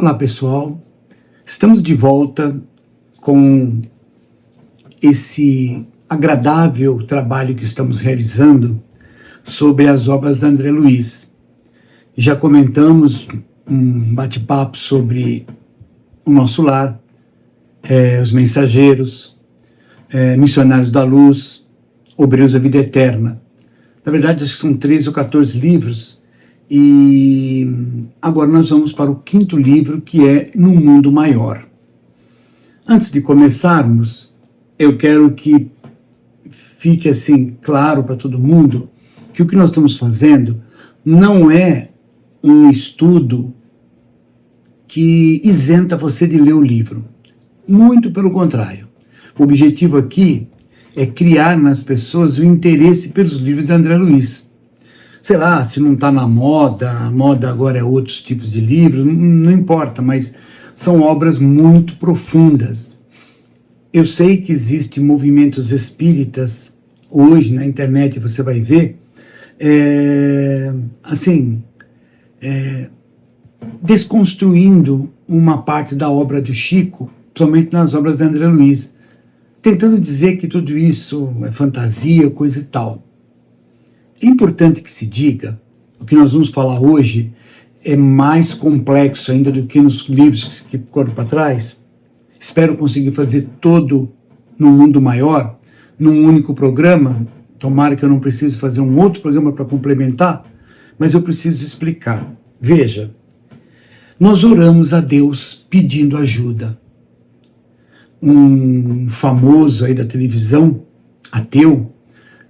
Olá pessoal, estamos de volta com esse agradável trabalho que estamos realizando sobre as obras de André Luiz. Já comentamos um bate-papo sobre o nosso lar, os mensageiros, missionários da luz, obreiros da vida eterna. Na verdade, acho que são 13 ou 14 livros, e agora nós vamos para o 5º livro, que é No Mundo Maior. Antes de começarmos, eu quero que fique assim claro para todo mundo que o que nós estamos fazendo não é um estudo que isenta você de ler o livro. Muito pelo contrário. O objetivo aqui é criar nas pessoas o interesse pelos livros de André Luiz. Sei lá, se não está na moda, a moda agora é outros tipos de livros, não importa, mas são obras muito profundas. Eu sei que existem movimentos espíritas, hoje na internet você vai ver, desconstruindo uma parte da obra do Chico, somente nas obras de André Luiz, tentando dizer que tudo isso é fantasia, coisa e tal. É importante que se diga, o que nós vamos falar hoje é mais complexo ainda do que nos livros que foram para trás. Espero conseguir fazer todo No Mundo Maior, num único programa. Tomara que eu não precise fazer um outro programa para complementar, mas eu preciso explicar. Veja, nós oramos a Deus pedindo ajuda. Um famoso aí da televisão, ateu,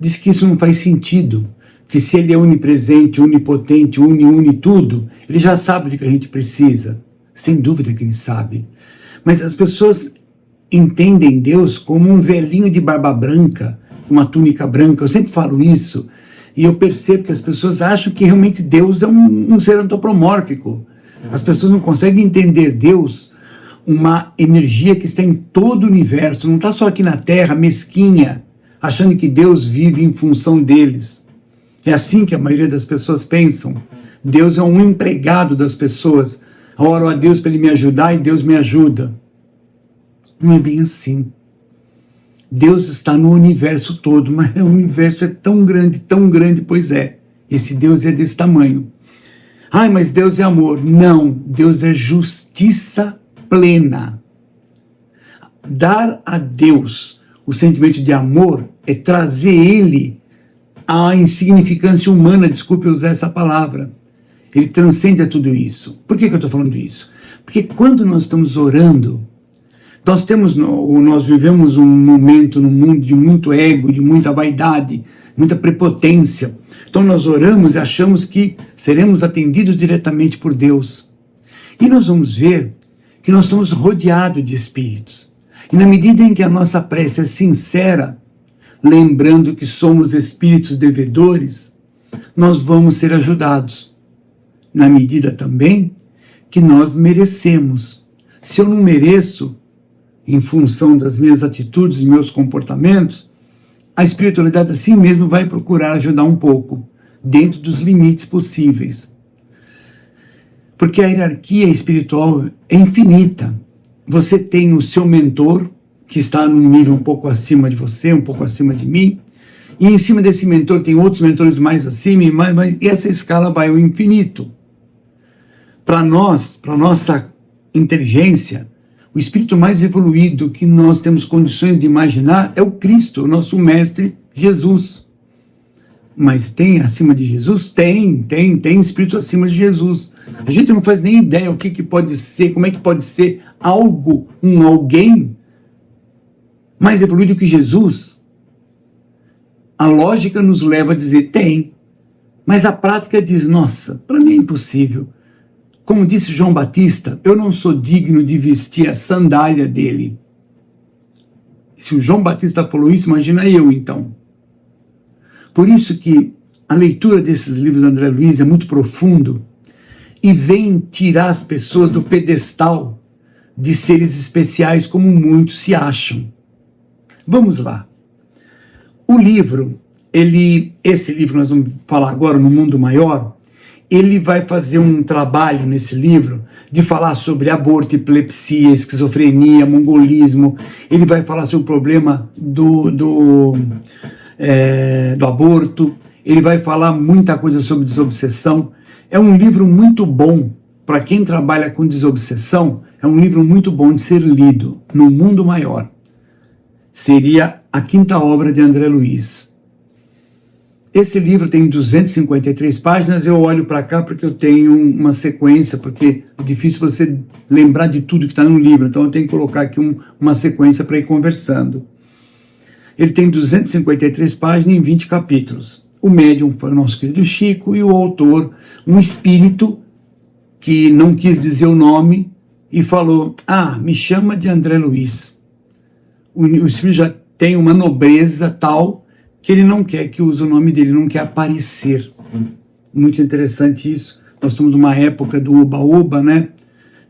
diz que isso não faz sentido, que se ele é onipresente, onipotente, une tudo, ele já sabe do que a gente precisa. Sem dúvida que ele sabe. Mas as pessoas entendem Deus como um velhinho de barba branca, uma túnica branca. Eu sempre falo isso, e eu percebo que as pessoas acham que realmente Deus é um ser antropomórfico. As pessoas não conseguem entender Deus, uma energia que está em todo o universo, não está só aqui na Terra, mesquinha, achando que Deus vive em função deles. É assim que a maioria das pessoas pensam. Deus é um empregado das pessoas. Oro a Deus para Ele me ajudar e Deus me ajuda. Não é bem assim. Deus está no universo todo, mas o universo é tão grande, pois é. Esse Deus é desse tamanho. Ai, mas Deus é amor. Não, Deus é justiça plena. Dar a Deus o sentimento de amor é trazer Ele à insignificância humana, desculpe usar essa palavra. Ele transcende a tudo isso. Por que eu estou falando isso? Porque quando nós estamos orando, nós vivemos um momento no mundo de muito ego, de muita vaidade, muita prepotência. Então nós oramos e achamos que seremos atendidos diretamente por Deus. E nós vamos ver que nós estamos rodeados de espíritos. E na medida em que a nossa prece é sincera, lembrando que somos espíritos devedores, nós vamos ser ajudados. Na medida também que nós merecemos. Se eu não mereço, em função das minhas atitudes e meus comportamentos, a espiritualidade assim mesmo vai procurar ajudar um pouco, dentro dos limites possíveis. Porque a hierarquia espiritual é infinita. Você tem o seu mentor, que está num nível um pouco acima de você, um pouco acima de mim, e em cima desse mentor tem outros mentores mais acima, e essa escala vai ao infinito. Para nós, para nossa inteligência, o espírito mais evoluído que nós temos condições de imaginar é o Cristo, o nosso mestre Jesus. Mas tem acima de Jesus? Tem espírito acima de Jesus. A gente não faz nem ideia o que pode ser, como é que pode ser algo, alguém mais evoluído que Jesus. A lógica nos leva a dizer, tem. Mas a prática diz, nossa, para mim é impossível. Como disse João Batista, eu não sou digno de vestir a sandália dele. Se o João Batista falou isso, imagina eu então. Por isso que a leitura desses livros de André Luiz é muito profundo e vem tirar as pessoas do pedestal de seres especiais como muitos se acham. Vamos lá. O livro, esse livro que nós vamos falar agora, No Mundo Maior, ele vai fazer um trabalho nesse livro de falar sobre aborto, epilepsia, esquizofrenia, mongolismo. Ele vai falar sobre o problema do aborto. Ele vai falar muita coisa sobre desobsessão. É um livro muito bom para quem trabalha com desobsessão. É um livro muito bom de ser lido no mundo maior. Seria a quinta obra de André Luiz. Esse livro tem 253 páginas, eu olho para cá porque eu tenho uma sequência, porque é difícil você lembrar de tudo que está no livro, então eu tenho que colocar aqui uma sequência para ir conversando. Ele tem 253 páginas em 20 capítulos. O médium foi o nosso querido Chico e o autor, um espírito que não quis dizer o nome e falou, me chama de André Luiz. O espírito já tem uma nobreza tal que ele não quer que use o nome dele, não quer aparecer. Muito interessante isso. Nós estamos numa época do oba-oba, né?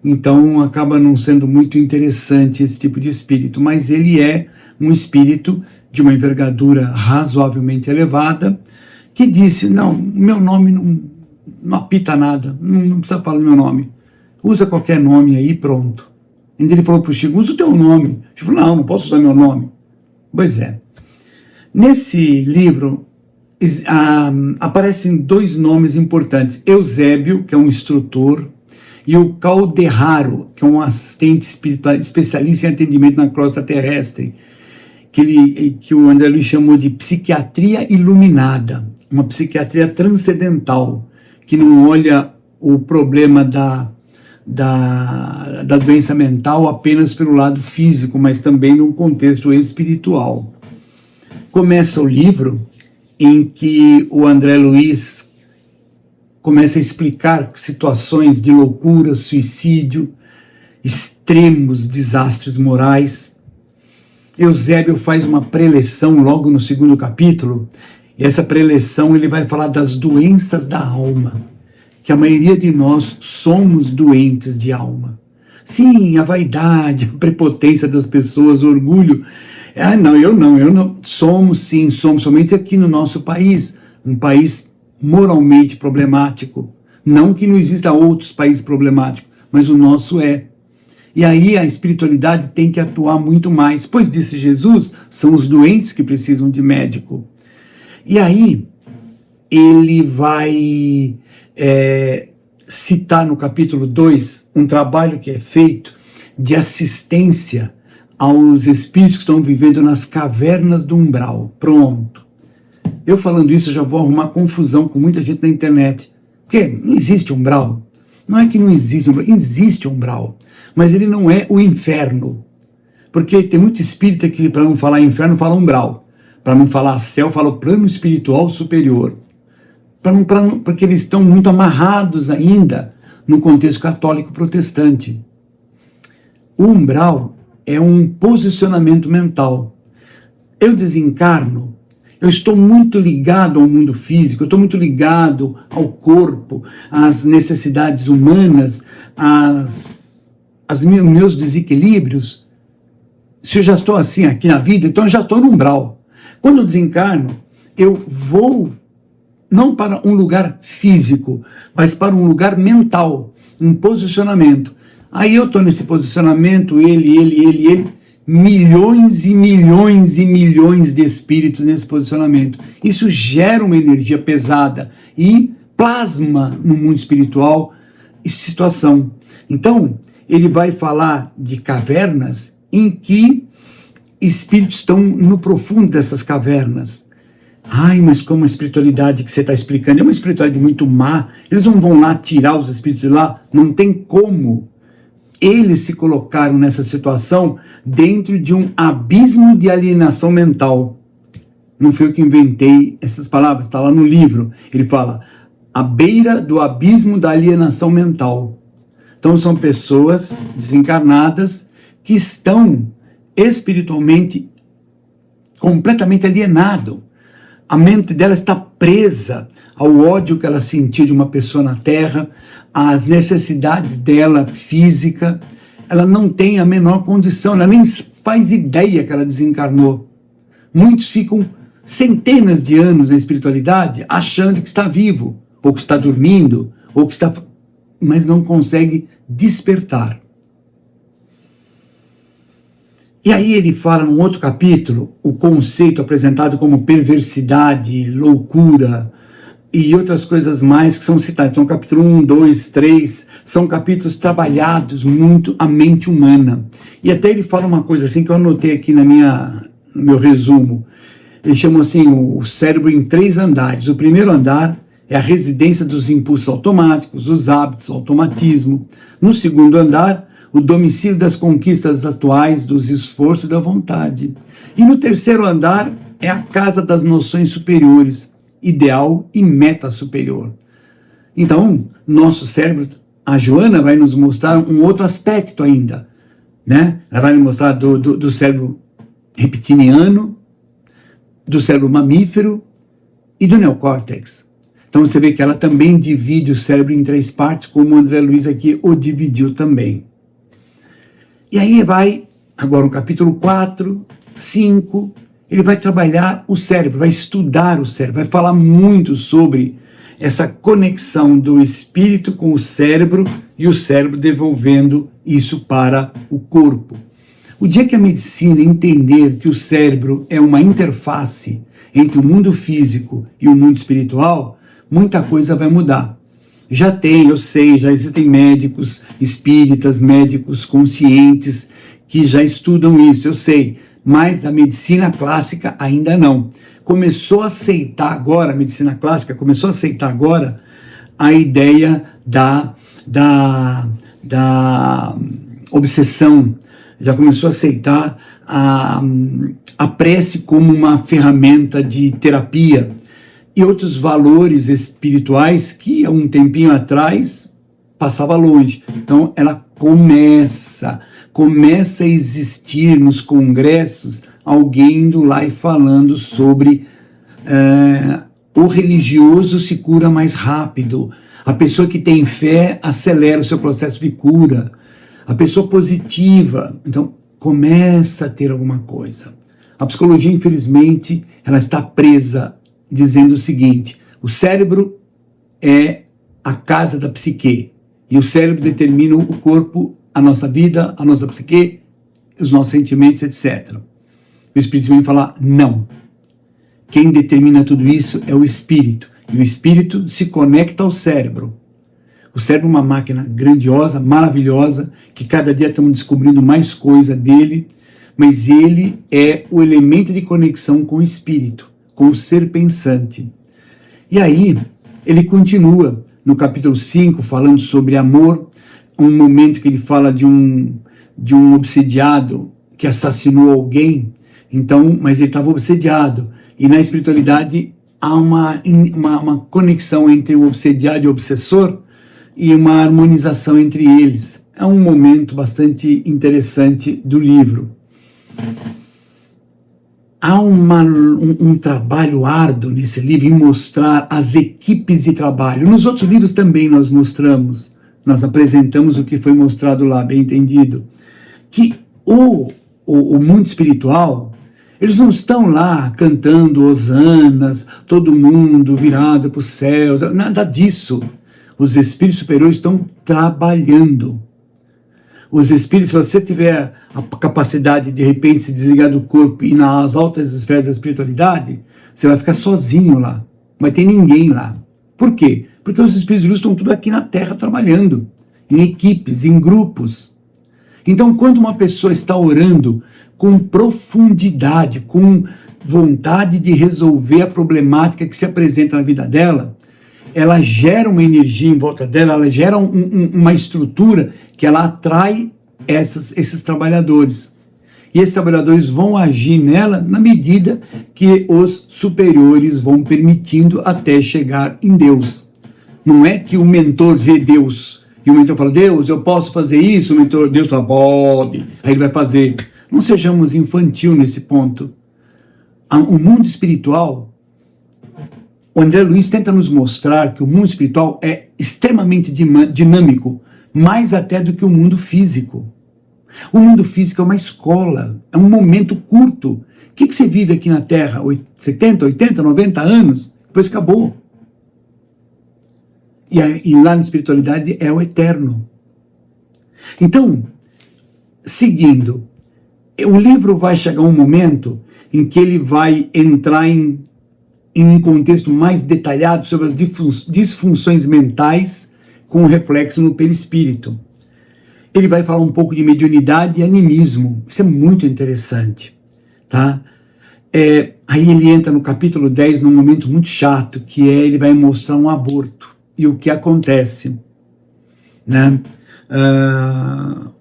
Então acaba não sendo muito interessante esse tipo de espírito, mas ele é um espírito de uma envergadura razoavelmente elevada, que disse, não, meu nome não apita nada, não precisa falar do meu nome. Usa qualquer nome aí, pronto. E ele falou para o Chico, usa o teu nome. O Chico falou, não posso usar meu nome. Pois é. Nesse livro aparecem dois nomes importantes, Eusébio, que é um instrutor, e o Calderaro, que é um assistente espiritual, especialista em atendimento na crosta terrestre, que o André Luiz chamou de psiquiatria iluminada, uma psiquiatria transcendental, que não olha o problema da doença mental apenas pelo lado físico, mas também no contexto espiritual. Começa o livro em que o André Luiz começa a explicar situações de loucura, suicídio, extremos desastres morais. Eusébio faz uma preleção logo no segundo capítulo, e essa preleção ele vai falar das doenças da alma, que a maioria de nós somos doentes de alma. Sim, a vaidade, a prepotência das pessoas, o orgulho. Eu não. Somos sim, somos somente aqui no nosso país, um país moralmente problemático. Não que não exista outros países problemáticos, mas o nosso é. E aí a espiritualidade tem que atuar muito mais, pois disse Jesus, são os doentes que precisam de médico. E aí ele vai citar no capítulo 2 um trabalho que é feito de assistência aos espíritos que estão vivendo nas cavernas do umbral. Pronto. Eu falando isso, eu já vou arrumar confusão com muita gente na internet. Porque não existe umbral. Não é que não existe umbral, existe umbral. Mas ele não é o inferno. Porque tem muito espírita que, para não falar inferno, fala umbral. Para não falar céu, fala o plano espiritual superior. Porque eles estão muito amarrados ainda no contexto católico protestante. O umbral é um posicionamento mental. Eu desencarno, eu estou muito ligado ao mundo físico, eu estou muito ligado ao corpo, às necessidades humanas, aos meus desequilíbrios. Se eu já estou assim aqui na vida, então eu já estou no umbral. Quando eu desencarno, eu vou não para um lugar físico, mas para um lugar mental, um posicionamento. Aí eu estou nesse posicionamento, ele, milhões e milhões e milhões de espíritos nesse posicionamento. Isso gera uma energia pesada e plasma no mundo espiritual essa situação. Então, ele vai falar de cavernas em que espíritos estão no profundo dessas cavernas. Mas como a espiritualidade que você está explicando é uma espiritualidade muito má, eles não vão lá tirar os espíritos de lá, não tem como. Eles se colocaram nessa situação dentro de um abismo de alienação mental. Não foi eu que inventei essas palavras, está lá no livro. Ele fala, à beira do abismo da alienação mental. Então são pessoas desencarnadas que estão espiritualmente completamente alienado. A mente dela está presa ao ódio que ela sentiu de uma pessoa na Terra, às necessidades dela física. Ela não tem a menor condição, ela nem faz ideia que ela desencarnou. Muitos ficam centenas de anos na espiritualidade achando que está vivo, ou que está dormindo, ou que está... mas não consegue despertar. E aí ele fala num outro capítulo, o conceito apresentado como perversidade, loucura e outras coisas mais que são citadas. Então capítulo 1, 2, 3, são capítulos trabalhados muito a mente humana. E até ele fala uma coisa assim que eu anotei aqui no meu resumo. Ele chama assim o cérebro em 3 andares. O primeiro andar é a residência dos impulsos automáticos, os hábitos, o automatismo. No segundo andar, o domicílio das conquistas atuais, dos esforços e da vontade. E no terceiro andar é a casa das noções superiores, ideal e meta superior. Então, nosso cérebro, a Joana vai nos mostrar um outro aspecto ainda, né? Ela vai nos mostrar do cérebro reptiliano, do cérebro mamífero e do neocórtex. Então você vê que ela também divide o cérebro em 3 partes, como o André Luiz aqui o dividiu também. E aí vai, agora no capítulo 4, 5, ele vai trabalhar o cérebro, vai estudar o cérebro, vai falar muito sobre essa conexão do espírito com o cérebro e o cérebro devolvendo isso para o corpo. O dia que a medicina entender que o cérebro é uma interface entre o mundo físico e o mundo espiritual, muita coisa vai mudar. Já tem, eu sei, já existem médicos espíritas, médicos conscientes que já estudam isso, eu sei, mas a medicina clássica ainda não. Começou a aceitar agora, a medicina clássica começou a aceitar agora a ideia da obsessão, já começou a aceitar a prece como uma ferramenta de terapia, e outros valores espirituais que há um tempinho atrás passava longe. Então ela começa a existir nos congressos alguém indo lá e falando sobre o religioso se cura mais rápido, a pessoa que tem fé acelera o seu processo de cura, a pessoa positiva, então começa a ter alguma coisa. A psicologia, infelizmente, ela está presa dizendo o seguinte: o cérebro é a casa da psique, e o cérebro determina o corpo, a nossa vida, a nossa psique, os nossos sentimentos, etc. O Espírito vem falar, não. Quem determina tudo isso é o Espírito, e o Espírito se conecta ao cérebro. O cérebro é uma máquina grandiosa, maravilhosa, que cada dia estamos descobrindo mais coisa dele, mas ele é o elemento de conexão com o Espírito, com o ser pensante. E aí, ele continua no capítulo 5, falando sobre amor, um momento que ele fala de um obsediado que assassinou alguém, então, mas ele estava obsediado, e na espiritualidade há uma conexão entre o obsediado e o obsessor, e uma harmonização entre eles. É um momento bastante interessante do livro. Há um trabalho árduo nesse livro em mostrar as equipes de trabalho. Nos outros livros também nós mostramos, nós apresentamos o que foi mostrado lá, bem entendido, que o mundo espiritual, eles não estão lá cantando hosanas, todo mundo virado para o céu, nada disso. Os espíritos superiores estão trabalhando. Os espíritos, se você tiver a capacidade de repente se desligar do corpo e ir nas altas esferas da espiritualidade, você vai ficar sozinho lá. Não vai ter ninguém lá. Por quê? Porque os espíritos de luz estão tudo aqui na Terra trabalhando, em equipes, em grupos. Então, quando uma pessoa está orando com profundidade, com vontade de resolver a problemática que se apresenta na vida dela, ela gera uma energia em volta dela, ela gera uma estrutura que ela atrai esses trabalhadores. E esses trabalhadores vão agir nela na medida que os superiores vão permitindo até chegar em Deus. Não é que o mentor vê Deus e o mentor fala, Deus, eu posso fazer isso? O mentor, Deus fala, pode. Aí ele vai fazer. Não sejamos infantil nesse ponto. O mundo espiritual, o André Luiz tenta nos mostrar que o mundo espiritual é extremamente dinâmico, mais até do que o mundo físico. O mundo físico é uma escola, é um momento curto. O que você vive aqui na Terra? 70, 80, 90 anos? Depois acabou. E lá na espiritualidade é o eterno. Então, seguindo, o livro vai chegar um momento em que ele vai entrar em um contexto mais detalhado sobre as disfunções mentais com reflexo no perispírito. Ele vai falar um pouco de mediunidade e animismo. Isso é muito interessante, tá? Aí ele entra no capítulo 10 num momento muito chato, que ele vai mostrar um aborto e o que acontece, né?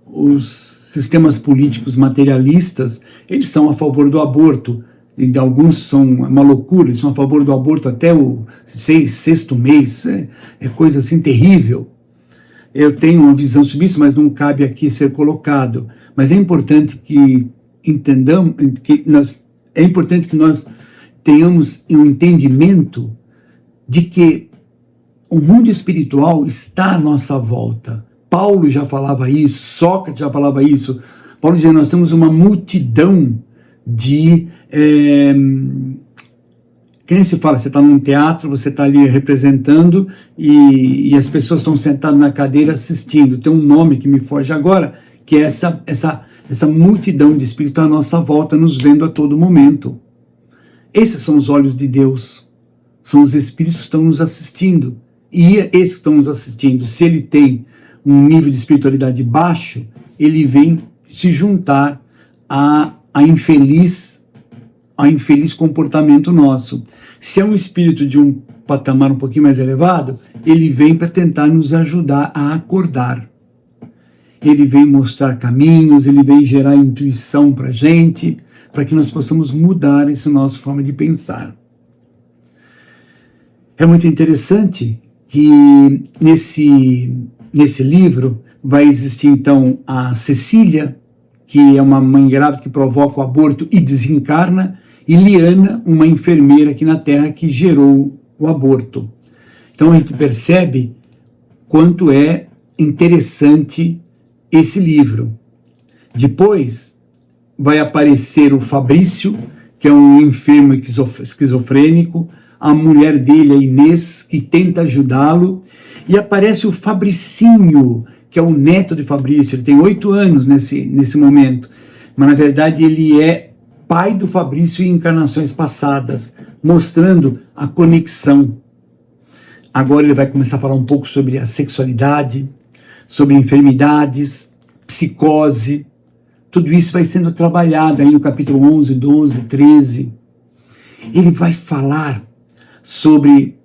Os sistemas políticos materialistas, eles são a favor do aborto, e alguns são uma loucura, eles são a favor do aborto até o sexto mês, é coisa assim terrível. Eu tenho uma visão sobre isso, mas não cabe aqui ser colocado. Mas é importante que entendamos, é importante que nós tenhamos um entendimento de que o mundo espiritual está à nossa volta. Paulo já falava isso, Sócrates já falava isso. Paulo dizia, nós temos uma multidão de... que nem se fala, você está num teatro, você está ali representando e as pessoas estão sentadas na cadeira assistindo. Tem um nome que me foge agora, que é essa multidão de espíritos à nossa volta, nos vendo a todo momento. Esses são os olhos de Deus. São os espíritos que estão nos assistindo. E esses que estão nos assistindo, se ele tem um nível de espiritualidade baixo, ele vem se juntar a infeliz comportamento nosso. Se é um espírito de um patamar um pouquinho mais elevado, ele vem para tentar nos ajudar a acordar. Ele vem mostrar caminhos, ele vem gerar intuição para a gente, para que nós possamos mudar essa nossa forma de pensar. É muito interessante que nesse livro vai existir então a Cecília, que é uma mãe grávida que provoca o aborto e desencarna, e Liana, uma enfermeira aqui na Terra que gerou o aborto. Então a gente percebe quanto é interessante esse livro. Depois vai aparecer o Fabrício, que é um enfermo esquizofrênico, a mulher dele, a Inês, que tenta ajudá-lo, e aparece o Fabricinho, que é o neto de Fabrício. Ele tem 8 anos nesse momento, mas na verdade ele é pai do Fabrício em encarnações passadas, mostrando a conexão. Agora ele vai começar a falar um pouco sobre a sexualidade, sobre enfermidades, psicose. Tudo isso vai sendo trabalhado aí no capítulo 11, 12, 13. Ele vai falar sobre,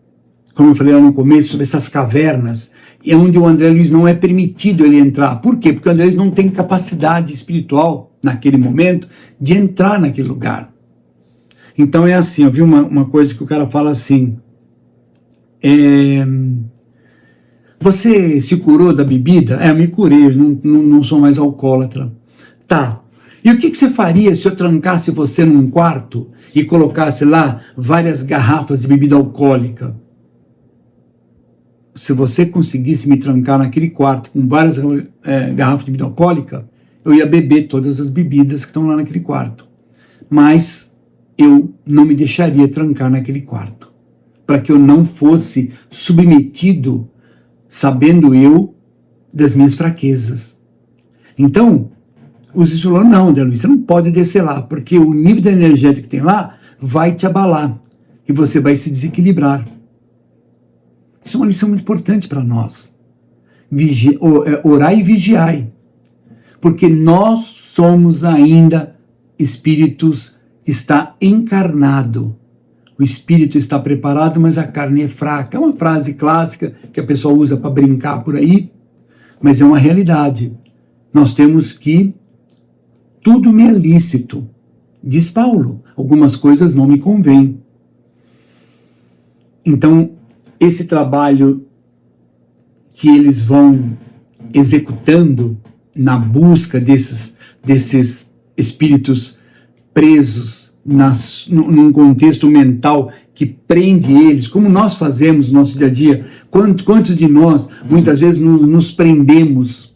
como eu falei lá no começo, sobre essas cavernas, é onde o André Luiz não é permitido ele entrar. Por quê? Porque o André Luiz não tem capacidade espiritual, naquele momento, de entrar naquele lugar. Então é assim, eu vi uma coisa que o cara fala assim, você se curou da bebida? Eu me curei, eu não sou mais alcoólatra. Tá, e o que você faria se eu trancasse você num quarto e colocasse lá várias garrafas de bebida alcoólica? Se você conseguisse me trancar naquele quarto com várias garrafas de bebida alcoólica, eu ia beber todas as bebidas que estão lá naquele quarto. Mas eu não me deixaria trancar naquele quarto, para que eu não fosse submetido, sabendo eu das minhas fraquezas. Então, os espíritos falaram, não, André Luiz, você não pode descer lá, porque o nível de energético que tem lá vai te abalar, e você vai se desequilibrar. Isso é uma lição muito importante para nós. Orai e vigiai. Porque nós somos ainda espíritos que está encarnado. O espírito está preparado, mas a carne é fraca. É uma frase clássica que a pessoa usa para brincar por aí, mas é uma realidade. Nós temos que tudo me é lícito, diz Paulo. Algumas coisas não me convêm. Então, esse trabalho que eles vão executando na busca desses espíritos presos num contexto mental que prende eles, como nós fazemos no nosso dia a dia. Quantos de nós, muitas vezes, nos prendemos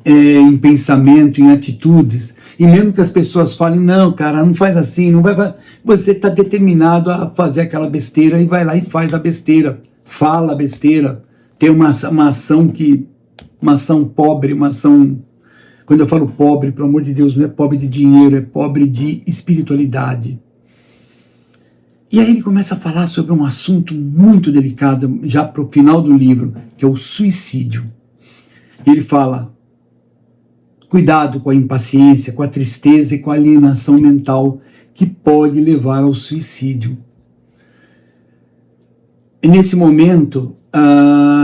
em pensamento, em atitudes, e mesmo que as pessoas falem, não, cara, não faz assim, não vai, você está determinado a fazer aquela besteira e vai lá e faz a besteira, fala besteira, tem uma ação pobre, quando eu falo pobre, pelo amor de Deus, não é pobre de dinheiro, é pobre de espiritualidade. E aí ele começa a falar sobre um assunto muito delicado, já para o final do livro, que é o suicídio. Ele fala: cuidado com a impaciência, com a tristeza e com a alienação mental que pode levar ao suicídio. E nesse momento,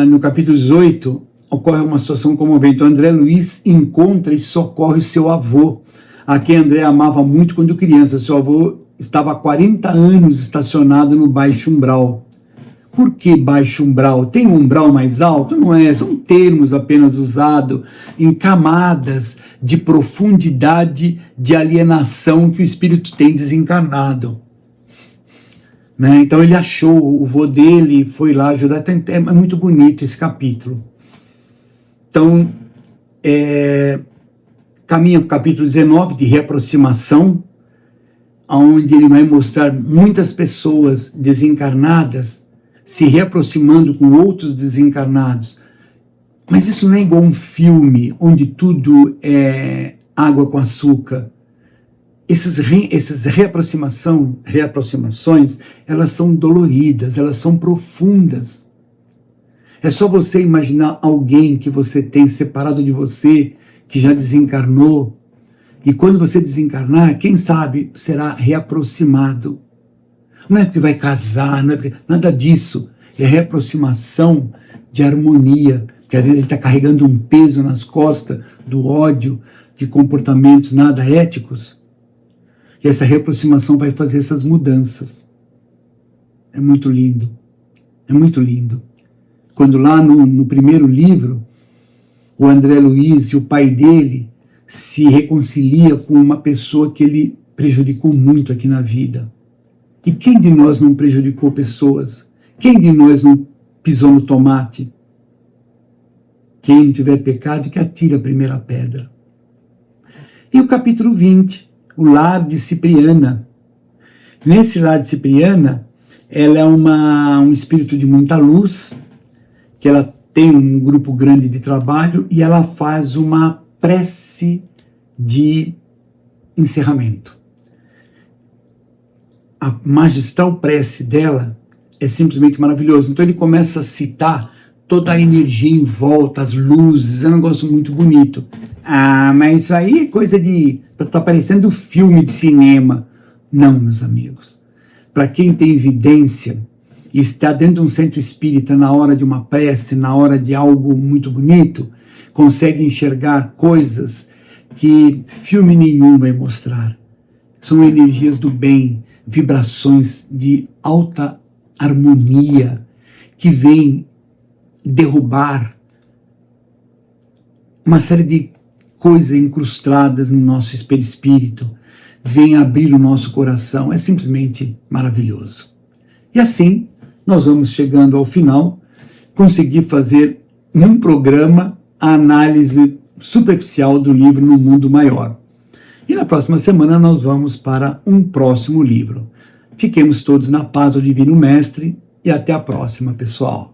no capítulo 18, ocorre uma situação comovente. O André Luiz encontra e socorre o seu avô, a quem André amava muito quando criança. Seu avô estava há 40 anos estacionado no baixo umbral. Por que baixo umbral? Tem um umbral mais alto? Não é, são termos apenas usados em camadas de profundidade de alienação que o espírito tem desencarnado. Né? Então ele achou o vô dele, foi lá ajudar. É muito bonito esse capítulo. Então, caminha para o capítulo 19, de reaproximação, onde ele vai mostrar muitas pessoas desencarnadas se reaproximando com outros desencarnados. Mas isso não é igual a um filme, onde tudo é água com açúcar. Essas reaproximações, elas são doloridas, elas são profundas. É só você imaginar alguém que você tem separado de você, que já desencarnou, e quando você desencarnar, quem sabe será reaproximado. Não é porque vai casar, não é porque, nada disso. É reaproximação de harmonia, porque às vezes ele está carregando um peso nas costas do ódio, de comportamentos nada éticos. E essa reaproximação vai fazer essas mudanças. É muito lindo. É muito lindo. Quando lá no primeiro livro, o André Luiz e o pai dele se reconcilia com uma pessoa que ele prejudicou muito aqui na vida. E quem de nós não prejudicou pessoas? Quem de nós não pisou no tomate? Quem não tiver pecado, que atire a primeira pedra. E o capítulo 20, o lar de Cipriana. Nesse lar de Cipriana, ela é um espírito de muita luz, que ela tem um grupo grande de trabalho e ela faz uma prece de encerramento. A magistral prece dela é simplesmente maravilhosa. Então ele começa a citar toda a energia em volta, as luzes, é um negócio muito bonito. Mas isso aí é coisa de... está parecendo filme de cinema. Não, meus amigos. Para quem tem evidência e está dentro de um centro espírita na hora de uma prece, na hora de algo muito bonito, consegue enxergar coisas que filme nenhum vai mostrar. São energias do bem, vibrações de alta harmonia que vêm derrubar uma série de coisas incrustadas no nosso espírito, vem abrir o nosso coração. É simplesmente maravilhoso. E assim, nós vamos chegando ao final, conseguir fazer num programa a análise superficial do livro No Mundo Maior. E na próxima semana nós vamos para um próximo livro. Fiquemos todos na paz do Divino Mestre e até a próxima, pessoal.